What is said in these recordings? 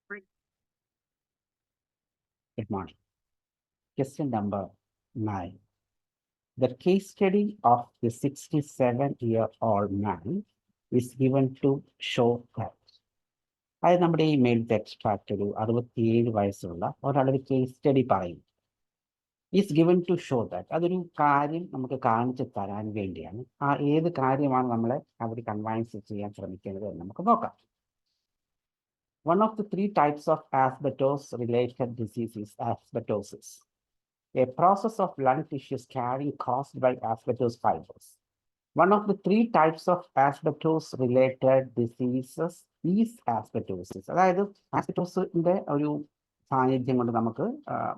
Good morning. Question number 9. The case study of the 67-year-old man is given to show that. അതായത് നമ്മുടെ ഈ മെയിലത്തെ extract ഒരു 67 വയസ്സുള്ള ഒരാളൊരു കേസ് സ്റ്റഡി പറയും. Is given to show that. അതൊരു കാര്യം നമുക്ക് കാണിച്ചു തരാൻ വേണ്ടിയാണ്. ആ ഏത് കാര്യമാണ് നമ്മളെ അവർ കൺവൈൻസ് ചെയ്യാൻ ശ്രമിക്കുന്നത് എന്ന് നമുക്ക് നോക്കാം. One of the 3 types of asbestos-related disease is asbestosis, a process of lung tissue scarring caused by asbestos fibers. One of the 3 types of asbestos-related diseases is asbestosis. അതായത് ആസ്ബെറ്റോസിന്റെ ഒരു സാന്നിധ്യം കൊണ്ട് നമുക്ക്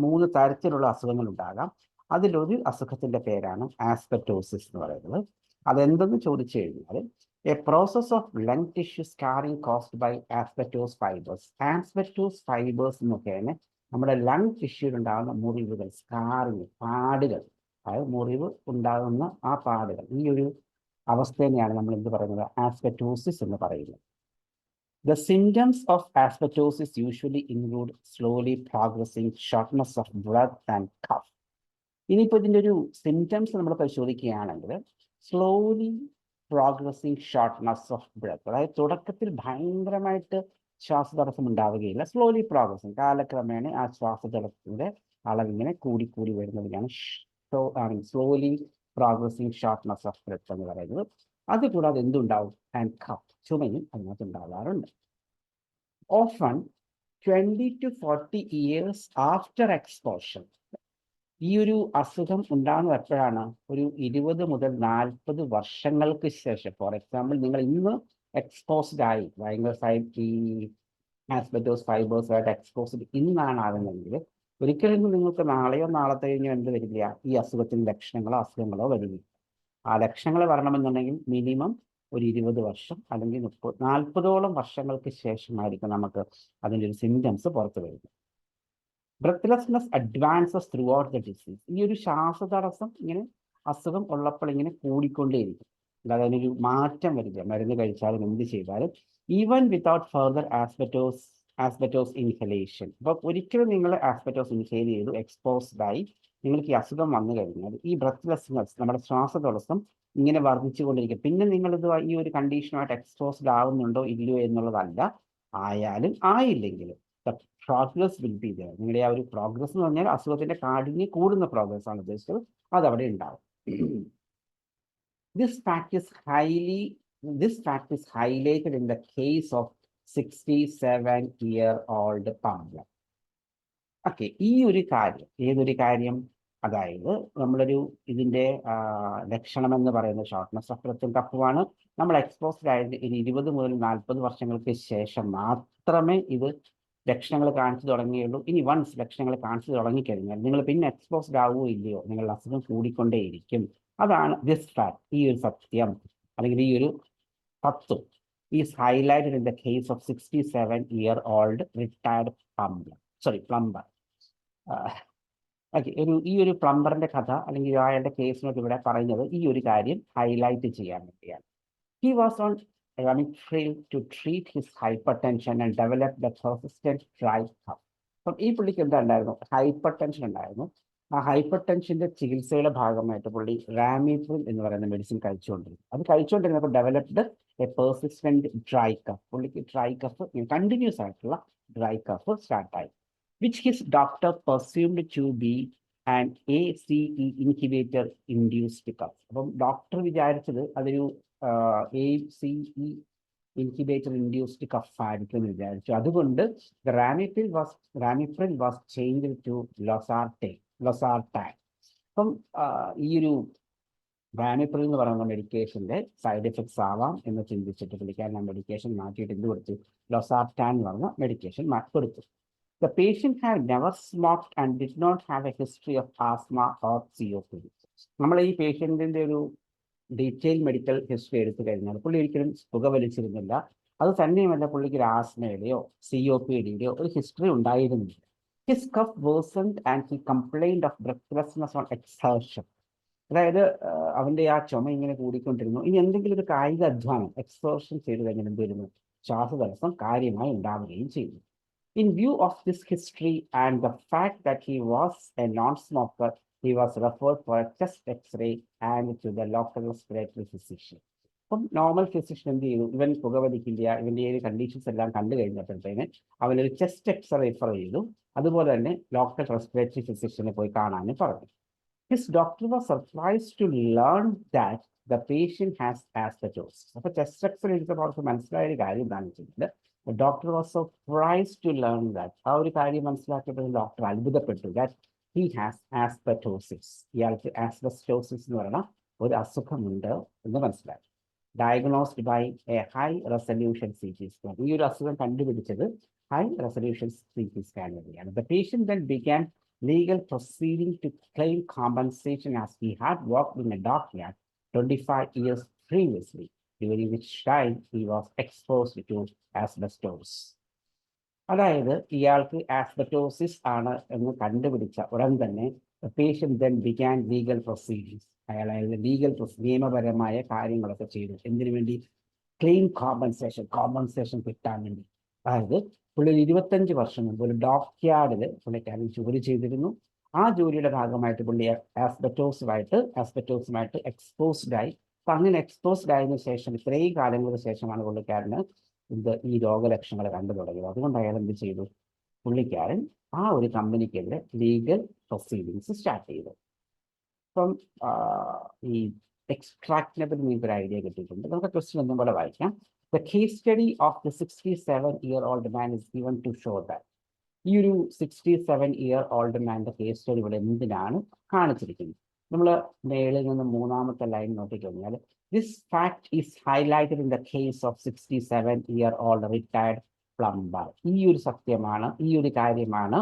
3 തരത്തിലുള്ള അസുഖങ്ങൾ ഉണ്ടാകാം. അതിലൊരു അസുഖത്തിന്റെ പേരാണ് ആസ്ബെറ്റോസിസ് എന്ന് പറയുന്നത്. അതെന്തെന്ന് ചോദിച്ചു കഴിഞ്ഞാൽ a process of lung tissue scarring caused by asbestos fibers. Asbestos fibers മുഖേന നമ്മുടെ ലങ് ടിഷ്യൂവിൽ ഉണ്ടാകുന്ന മുറിവുകൾ, സ്കാറിങ്, പാടുകൾ, അതായത് മുറിവ് ഉണ്ടാകുന്ന ആ പാടുകൾ, ഈ ഒരു അവസ്ഥയെയാണ് നമ്മൾ എന്ത് പറയുന്നത്, ആസ്ബെറ്റോസിസ് എന്ന് പറയുന്നത്. The symptoms of asbestos usually include slowly progressing shortness of breath and cough. ഇനിയിപ്പോൾ ഇതിൻ്റെ ഒരു സിംറ്റംസ് നമ്മൾ പരിശോധിക്കുകയാണെങ്കിൽ slowly progressing shortness of breath, അതായത് തുടക്കത്തിൽ ഭയങ്കരമായിട്ട് ശ്വാസതടസ്സം ഉണ്ടാവുകയില്ല. സ്ലോലി പ്രോഗ്രസിങ്, കാലക്രമേണ ആ ശ്വാസതടസ്സത്തിന്റെ അളവിങ്ങനെ കൂടി വരുന്നതിനാണ് slowly progressing shortness of breath എന്ന് പറയുന്നത്. അതുകൂടാതെ എന്തുണ്ടാവും, ആൻഡ് കഫ്, ചുമയും അതിനകത്ത് ഉണ്ടാകാറുണ്ട്. Often 20 to 40 years after exposure. ഈ ഒരു അസുഖം ഉണ്ടാകുന്നത് എപ്പോഴാണ്, ഒരു 20 മുതൽ 40 വർഷങ്ങൾക്ക് ശേഷം. ഫോർ എക്സാമ്പിൾ, നിങ്ങൾ ഇന്ന് എക്സ്പോസ്ഡ് ആയി, ഭയങ്കര ഈ ആസ്ബെറ്റോസ് ഫൈബേഴ്സായിട്ട് എക്സ്പോസ്ഡ് ഇന്നാണ് ആകുന്നതെങ്കിൽ ഒരിക്കലും നിങ്ങൾക്ക് നാളെയോ നാളത്തെ കഴിഞ്ഞോ എന്ത് വരില്ല, ഈ അസുഖത്തിന് ലക്ഷണങ്ങളോ അസുഖങ്ങളോ വരില്ല. ആ ലക്ഷണങ്ങൾ വരണമെന്നുണ്ടെങ്കിൽ മിനിമം ഒരു 20 വർഷം അല്ലെങ്കിൽ 40-ഓളം വർഷങ്ങൾക്ക് ശേഷമായിരിക്കും നമുക്ക് അതിൻ്റെ ഒരു സിംറ്റംസ് പുറത്തു വരുന്നത്. Breathlessness advances throughout the disease. ഈ ഒരു ശ്വാസതടസ്സം ഇങ്ങനെ അസുഖം ഉള്ളപ്പോൾ ഇങ്ങനെ കൂടിക്കൊണ്ടേയിരിക്കും, അല്ലാതെ അതിനൊരു മാറ്റം വരില്ല മരുന്ന് കഴിച്ചാലും എന്ത് ചെയ്താലും, even without further asbestos inhalation. അപ്പോൾ ഒരിക്കലും നിങ്ങൾ ആസ്ബെറ്റോസ് ഇൻഹേൽ ചെയ്തു എക്സ്പോസ്ഡ് ആയി നിങ്ങൾക്ക് ഈ അസുഖം വന്നു കഴിഞ്ഞാൽ ഈ ബ്രെത്ത്ലെസ്നെസ്, നമ്മുടെ ശ്വാസതടസ്സം ഇങ്ങനെ വർദ്ധിച്ചു കൊണ്ടിരിക്കും. പിന്നെ നിങ്ങളിത് ഈ ഒരു കണ്ടീഷനുമായിട്ട് എക്സ്പോസ്ഡ് ആവുന്നുണ്ടോ ഇല്ലയോ എന്നുള്ളതല്ല, ആയാലും ആയില്ലെങ്കിലും പ്രോഗ്രസ് വിൽ ബി ദെയർ. നിങ്ങളുടെ ആ ഒരു പ്രോഗ്രസ് എന്ന് പറഞ്ഞാൽ അസുഖത്തിന്റെ കാഠിന്യം കൂടുന്ന പ്രോഗ്രസ് ആണ് ഉദ്ദേശിച്ചത്, അതവിടെ ഉണ്ടാവും. This fact is highlighted in the case of 67-year-old Pamela. Okay, ഈ ഒരു കാര്യം, ഏതൊരു കാര്യം, അതായത് നമ്മളൊരു ഇതിന്റെ ലക്ഷണം എന്ന് പറയുന്നത് ഷോർട്ട്നെസ് ഓഫ് ബ്രെത്തും കഫുമാണ്. നമ്മൾ എക്സ്പോസ്ഡ് ആയത് 20 മുതൽ 40 വർഷങ്ങൾക്ക് ശേഷം മാത്രമേ ഇത് ലക്ഷണങ്ങൾ കാണിച്ചു തുടങ്ങിയുള്ളൂ. ഇനി വൺസ് ലക്ഷണങ്ങൾ കാണിച്ചു തുടങ്ങിക്കഴിഞ്ഞാൽ നിങ്ങൾ പിന്നെ എക്സ്പോസ്ഡ് ആവുകയോ ഇല്ലയോ, നിങ്ങളുടെ അസുഖം കൂടിക്കൊണ്ടേയിരിക്കും. അതാണ് ദിസ് ഫാക്ട്, ഈ ഒരു സത്യം അല്ലെങ്കിൽ ഈ ഒരു തത്വം is highlighted in the case of 67-year-old retired plumber. Okay, ഈ ഒരു പ്ലംബറിന്റെ കഥ അല്ലെങ്കിൽ അയാളുടെ കേസിനോട് ഇവിടെ പറയുന്നത് ഈ ഒരു കാര്യം ഹൈലൈറ്റ് ചെയ്യാൻ വേണ്ടിയാണ്. He was on Ranithril to treat his hypertension and developed a persistent dry cough. അപ്പം ഈ പുള്ളിക്ക് എന്താ ഉണ്ടായിരുന്നു, ഹൈപ്പർ ടെൻഷൻ ഉണ്ടായിരുന്നു. ആ ഹൈപ്പർ ടെൻഷന്റെ ചികിത്സയുടെ ഭാഗമായിട്ട് പുള്ളി റാമിത്രിൽ എന്ന് പറയുന്ന മെഡിസിൻ കഴിച്ചുകൊണ്ടിരുന്നപ്പോൾ developed a persistent dry cough. പുള്ളിക്ക് ഡ്രൈ കഫ്, കണ്ടിന്യൂസ് ആയിട്ടുള്ള ഡ്രൈ കഫ് സ്റ്റാർട്ടായി, which his doctor presumed to be an ACE inhibitor induced cough. അപ്പം ഡോക്ടർ വിചാരിച്ചത് അതൊരു ACE ഇൻഹിബേറ്റർ ഇൻഡ്യൂസ്ഡ് കഫ് ആയിരിക്കും എന്ന് വിചാരിച്ചു. അതുകൊണ്ട് റാമിപ്രിൽ വാസ് ചേഞ്ച്ഡ് ടു ലൊസാർട്ടാൻ. അപ്പം ഈ ഒരു റാമിപ്രിൽ എന്ന് പറയുന്ന മെഡിക്കേഷന്റെ സൈഡ് എഫക്ട്സ് ആവാം എന്ന് ചിന്തിച്ചിട്ട് പുള്ളിക്കാരൻ ആ മെഡിക്കേഷൻ മാറ്റിയിട്ട് എന്ത് കൊടുത്തു, ലൊസാർട്ടാൻ എന്ന് പറഞ്ഞ മെഡിക്കേഷൻ കൊടുത്തു. The patient had never smoked and did not have a history of asthma or COPD. നമ്മൾ ഈ പേഷ്യന്റിന്റെ ഒരു ഡീറ്റെയിൽ മെഡിക്കൽ ഹിസ്റ്ററി എടുത്തു കഴിഞ്ഞാൽ പുള്ളി ഒരിക്കലും പുകവലിച്ചിരുന്നില്ല. അത് തന്നെയുമല്ല, പുള്ളിക്ക് ഒരു ആസ്മയുടെയോ COPDയുടെയോ ഒരു ഹിസ്റ്ററി ഉണ്ടായിരുന്നില്ല. His cough worsened and he complained of breathlessness on exertion. അതായത് അവന്റെ ആ ചുമ ഇങ്ങനെ കൂടിക്കൊണ്ടിരുന്നു. ഇനി എന്തെങ്കിലും ഒരു കായിക അധ്വാനം എക്സേർഷൻ ചെയ്ത് കഴിഞ്ഞാൽ എന്ത് വരുന്നു, ശ്വാസതടസ്സം കാര്യമായി ഉണ്ടാവുകയും ചെയ്യുന്നു. In view of this history and the fact that he was a non-smoker, he was referred for a chest X-ray and to the local respiratory physician. അപ്പം നോർമൽ ഫിസിഷ്യൻ എന്ത് ചെയ്തു, ഇവൻ പുകവലിക്കില്ല, ഇവന്റെ ഈ കണ്ടീഷൻസ് എല്ലാം കണ്ടു കഴിഞ്ഞപ്പോഴത്തേന് അവനൊരു ചെസ്റ്റ് എക്സ്റേ റിഫർ ചെയ്തു. അതുപോലെ തന്നെ ലോക്കൽ റെസ്പിറേറ്ററി ഫിസിഷ്യനെ പോയി കാണാനും പറഞ്ഞു. His doctor was surprised to learn that the patient has asbestos. അപ്പോൾ ചെസ്റ്റ് എക്സ്റേ എടുത്തപ്പോൾ അവർക്ക് മനസ്സിലായ ഒരു കാര്യം എന്താണെന്ന് വെച്ചിട്ടുണ്ടെങ്കിൽ the doctor was surprised to learn that ആ ഒരു കാര്യം മനസ്സിലാക്കിയപ്പോൾ ഡോക്ടർ അത്ഭുതപ്പെട്ടു that he has asbestosis. ഇയാൾക്ക് asbestosis എന്ന് പറയുന്ന ഒരു അസുഖമുണ്ട് എന്ന് മനസ്സിലാക്കി. Diagnosed by a high resolution CT scan. ഈ ഒരു അസുഖം കണ്ടുപിടിച്ചത് ഹൈ റെസൊല്യൂഷൻ CT സ്കാൻ വഴിയാണ്. The patient then began legal proceeding to claim compensation as he had worked in a dockyard 25 years previously, during which time he was exposed to asbestos. അതായത് ഇയാൾക്ക് asbestosis ആണ് എന്ന് കണ്ടുപിടിച്ച ഉടൻ തന്നെ the patient then began legal proceedings. അയാൾ legal നിയമപരമായ കാര്യങ്ങളൊക്കെ ചെയ്തു. എന്തിനു വേണ്ടി? ക്ലെയിം കോമ്പൻസേഷൻ കിട്ടാൻ വേണ്ടി. അതായത് പുള്ളി 25 വർഷം മുമ്പ് ഒരു ഡോക്യാർഡിൽ പുള്ളിക്കാരൻ ജോലി ചെയ്തിരുന്നു. ആ ജോലിയുടെ ഭാഗമായിട്ട് പുള്ളി ആസ്ബറ്റോസുമായിട്ട് എക്സ്പോസ്ഡ് ആയി. അപ്പൊ അങ്ങനെ എക്സ്പോസ്ഡ് ആയതിനു ശേഷം ഇത്രയും കാലങ്ങൾക്ക് ശേഷമാണ് പുള്ളിക്കാരന് ഈ രോഗലക്ഷണങ്ങൾ കണ്ടു തുടങ്ങിയത്. അതുകൊണ്ട് അയാൾ എന്ത് ചെയ്തു? പുള്ളിക്കാരൻ ആ ഒരു കമ്പനിക്കെതിരെ ലീഗൽ പ്രൊസീഡിങ്സ് സ്റ്റാർട്ട് ചെയ്തു. അപ്പം ഈ എക്സ്ട്രാക്റ്റബിൾ നിങ്ങൾക്ക് ഒരു ഐഡിയ കിട്ടിയിട്ടുണ്ട്. നമുക്ക് ക്വസ്റ്റ്യൻ ഒന്നും കൂടെ വായിക്കാം. The case study of the 67-year-old man is given to show that. ഈ ഒരു 67-year-old മാൻ്റെ കേസ് സ്റ്റഡി ഇവിടെ എന്തിനാണ് കാണിച്ചിരിക്കുന്നത്? നമ്മൾ മേളിൽ നിന്ന് മൂന്നാമത്തെ ലൈൻ നോക്കിക്കഴിഞ്ഞാൽ this fact is highlighted in the case of 67-year-old retired plumber. ഈ ഒരു സത്യമാണ്, ഈ ഒരു കാര്യമാണ്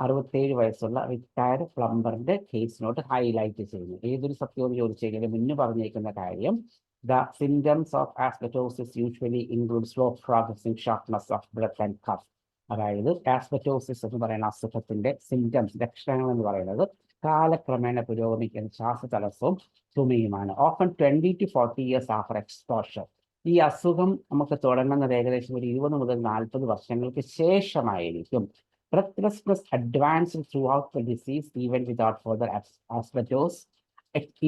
67 വയസ്സുള്ള റിട്ടയർഡ് പ്ലംബറിന്റെ കേസിനോട്ട് ഹൈലൈറ്റ് ചെയ്യുന്നു. ഏതൊരു സത്യവും ചോദിച്ചു കഴിഞ്ഞാൽ മുന്നേ പറഞ്ഞേക്കുന്ന കാര്യം the symptoms of asbestos usually include slow progressing shortness of breath and cough. അതായത് ആസ്ബറ്റോസിസ് എന്ന് പറയുന്ന അസുഖത്തിന്റെ സിംറ്റംസ്, ലക്ഷണങ്ങൾ എന്ന് പറയുന്നത് കാലക്രമേണ പുരോഗമിക്കുന്ന ശ്വാസതടസ്സവും ചുമയുമാണ്. Often 20 to 40 years after exposure. ഈ അസുഖം നമുക്ക് തുടങ്ങുന്നത് ഏകദേശം ഒരു 20 മുതൽ 40 വർഷങ്ങൾക്ക് ശേഷമായിരിക്കും. Breathlessness advanced throughout the disease even without further asbestos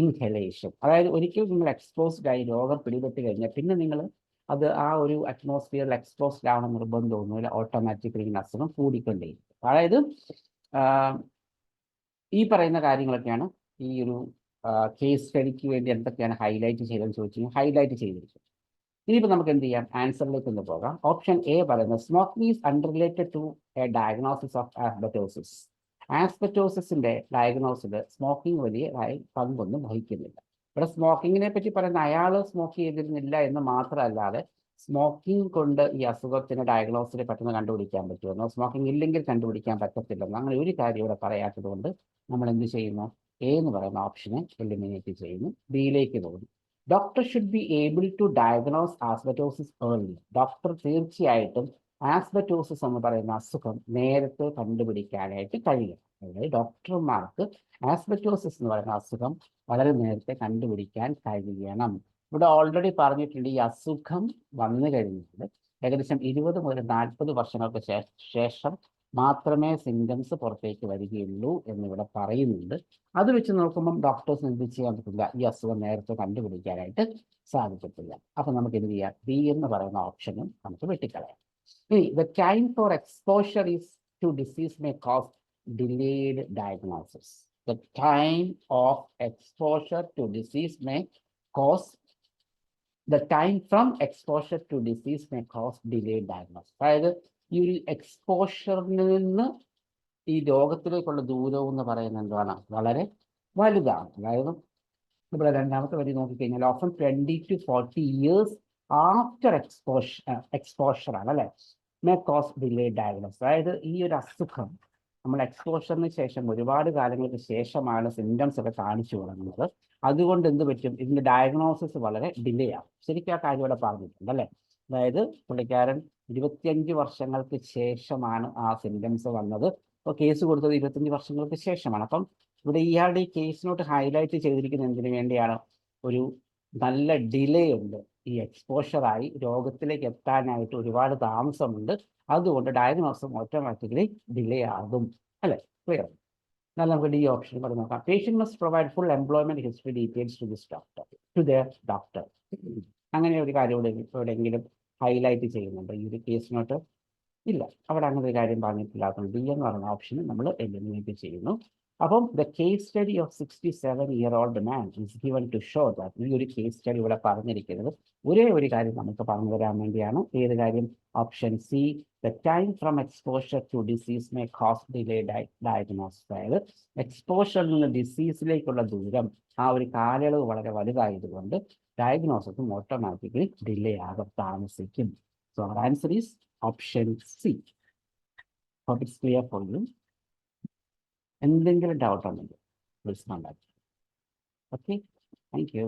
inhalation. അതായത് ഒരിക്കലും നിങ്ങൾ എക്സ്പോസ്ഡ് ആയി രോഗം പിടിപെട്ട് കഴിഞ്ഞാൽ പിന്നെ നിങ്ങൾ അത് ആ ഒരു അറ്റ്മോസ്ഫിയറിൽ എക്സ്പോസ്ഡ് ആവണം നിർബന്ധമൊന്നുമില്ല, ഓട്ടോമാറ്റിക്കലി അസുഖം കൂടിക്കൊണ്ടേയിരിക്കും. അതായത് ഈ പറയുന്ന കാര്യങ്ങളൊക്കെയാണ് ഈ ഒരു കേസ് സ്റ്റഡിക്ക് വേണ്ടി എന്തൊക്കെയാണ് ഹൈലൈറ്റ് ചെയ്തതെന്ന് ചോദിച്ചു കഴിഞ്ഞാൽ ഹൈലൈറ്റ് ചെയ്തിരിക്കും. ഇനിയിപ്പോൾ നമുക്ക് എന്ത് ചെയ്യാം? ആൻസറിലേക്ക് ഒന്ന് പോകാം. ഓപ്ഷൻ എ പറയുന്നത് smoking is unrelated to a diagnosis of asbestosis. ആസ്ബറ്റോസിന്റെ ഡയഗ്നോസിൽ സ്മോക്കിംഗ് വലിയ പങ്കൊന്നും വഹിക്കുന്നില്ല. ഇവിടെ സ്മോക്കിങ്ങിനെ പറ്റി പറയുന്ന അയാൾ സ്മോക്ക് ചെയ്തിരുന്നില്ല എന്ന് മാത്രമല്ലാതെ സ്മോക്കിംഗ് കൊണ്ട് ഈ അസുഖത്തിന് ഡയഗ്നോസിനെ പെട്ടെന്ന് കണ്ടുപിടിക്കാൻ പറ്റുമെന്നോ സ്മോക്കിംഗ് ഇല്ലെങ്കിൽ കണ്ടുപിടിക്കാൻ പറ്റത്തില്ലെന്നോ അങ്ങനെ ഒരു കാര്യം ഇവിടെ പറയാത്തത് കൊണ്ട് നമ്മൾ എന്ത് ചെയ്യുന്നു? എ എന്ന് പറയുന്ന ഓപ്ഷനെ എലിമിനേറ്റ് ചെയ്യുന്നു, ബിയിലേക്ക് പോകുന്നു. Doctor should be able to diagnose asbestosis early. Doctor തീർച്ചയായിട്ടും ആസ്ബറ്റോസിസ് എന്ന് പറയുന്ന അസുഖം നേരത്തെ കണ്ടുപിടിക്കാനായിട്ട് കഴിയും. അതായത് ഡോക്ടർമാർക്ക് ആസ്ബറ്റോസിസ് എന്ന് പറയുന്ന അസുഖം വളരെ നേരത്തെ കണ്ടുപിടിക്കാൻ കഴിയണം. ഇവിടെ ഓൾറെഡി പറഞ്ഞിട്ടുണ്ട് ഈ അസുഖം വന്നു കഴിഞ്ഞാൽ ഏകദേശം 20 മുതൽ 40 വർഷങ്ങൾക്ക് ശേഷം മാത്രമേ സിംറ്റംസ് പുറത്തേക്ക് വരികയുള്ളൂ എന്നിവിടെ പറയുന്നുണ്ട്. അത് വെച്ച് നോക്കുമ്പം ഡോക്ടേഴ്സിന് എന്ത് ചെയ്യാൻ പറ്റില്ല? ഈ അസുഖം നേരത്തെ കണ്ടുപിടിക്കാനായിട്ട് സാധിക്കത്തില്ല. അപ്പൊ നമുക്ക് എന്ത് ചെയ്യാം? ബി എന്ന് പറയുന്ന ഓപ്ഷനും നമുക്ക് വെട്ടിക്കളയാം. ഇനി the time for exposure is to disease may cause delayed diagnosis. The time of exposure to disease may cause the time from exposure to disease may cause delayed diagnosis. അതായത് ഈ ഒരു എക്സ്പോഷറിൽ നിന്ന് ഈ രോഗത്തിലേക്കുള്ള ദൂരം എന്ന് പറയുന്നത് എന്താണ്? വളരെ വലുതാണ്. അതായത് ഇവിടെ രണ്ടാമത്തെ വരി നോക്കിക്കഴിഞ്ഞാൽ often 20 to 40 years after exposure ആണ് അല്ലെ മേ കോസ് ഡിലേഡ് ഡയഗ്നോസിസ്. അതായത് ഈ ഒരു അസുഖം നമ്മൾ എക്സ്പോഷറിന് ശേഷം ഒരുപാട് കാലങ്ങൾക്ക് ശേഷമാണ് സിംറ്റംസ് ഒക്കെ കാണിച്ചു തുടങ്ങുന്നത്. അതുകൊണ്ട് എന്ത് പറ്റും? ഇതിന്റെ ഡയഗ്നോസിസ് വളരെ ഡിലേ ആവും. ശരിക്കും ആ കാര്യം ഇവിടെ പറഞ്ഞിട്ടുണ്ട് അല്ലേ? അതായത് പുള്ളിക്കാരൻ 25 വർഷങ്ങൾക്ക് ശേഷമാണ് ആ സിംറ്റംസ് വന്നത്. അപ്പോൾ കേസ് കൊടുത്തത് 25 വർഷങ്ങൾക്ക് ശേഷമാണ്. അപ്പം ഇവിടെ ഇയാളുടെ ഈ കേസിനോട്ട് ഹൈലൈറ്റ് ചെയ്തിരിക്കുന്ന എന്തിനു വേണ്ടിയാണ്? ഒരു നല്ല ഡിലേ ഉണ്ട് ഈ എക്സ്പോഷറായി രോഗത്തിലേക്ക് എത്താനായിട്ട് ഒരുപാട് താമസമുണ്ട്. അതുകൊണ്ട് ഡയഗ്നോസും ഓട്ടോമാറ്റിക്കലി ഡിലേ ആകും. അല്ലേ? ക്ലിയർ? എന്നാൽ നമുക്ക് ഡി ഓപ്ഷൻ കൂടെ നോക്കാം. Patient must provide full employment history details to this doctor, to the doctor. അങ്ങനെ ഒരു കാര്യം എവിടെയെങ്കിലും ഹൈലൈറ്റ് ചെയ്യുന്നുണ്ട് ഈ ഒരു കേസ് നോട്ട്? ഇല്ല, അവിടെ അങ്ങനെ ഒരു കാര്യം പറഞ്ഞിട്ടില്ലാത്തതുകൊണ്ട് ഡി എന്ന് പറയുന്ന ഓപ്ഷൻ നമ്മൾ എലിമിനേറ്റ് ചെയ്യുന്നു. അപ്പം the case study of 67-year-old man is given to show that, ഈ ഒരു കേസ് സ്റ്റഡി ഇവിടെ പറഞ്ഞിരിക്കുന്നത് ഒരേ ഒരു കാര്യം നമുക്ക് പറഞ്ഞു തരാൻ വേണ്ടിയാണ്. ഏത് കാര്യം? Option C, the time from exposure to disease may cause delay diagnosis. അതായത് എക്സ്പോഷറിൽ നിന്ന് ഡിസീസിലേക്കുള്ള ദൂരം, ആ ഒരു കാലയളവ് വളരെ വലുതായതുകൊണ്ട് ഡയഗ്നോസിസും ഓട്ടോമാറ്റിക്കലി ഡിലേ ആകും, താമസിക്കും. So our answer is option C. Hope it's clear for you. എന്തെങ്കിലും ഡൗട്ട് ഉണ്ടെങ്കിൽ please contact. Okay, thank you.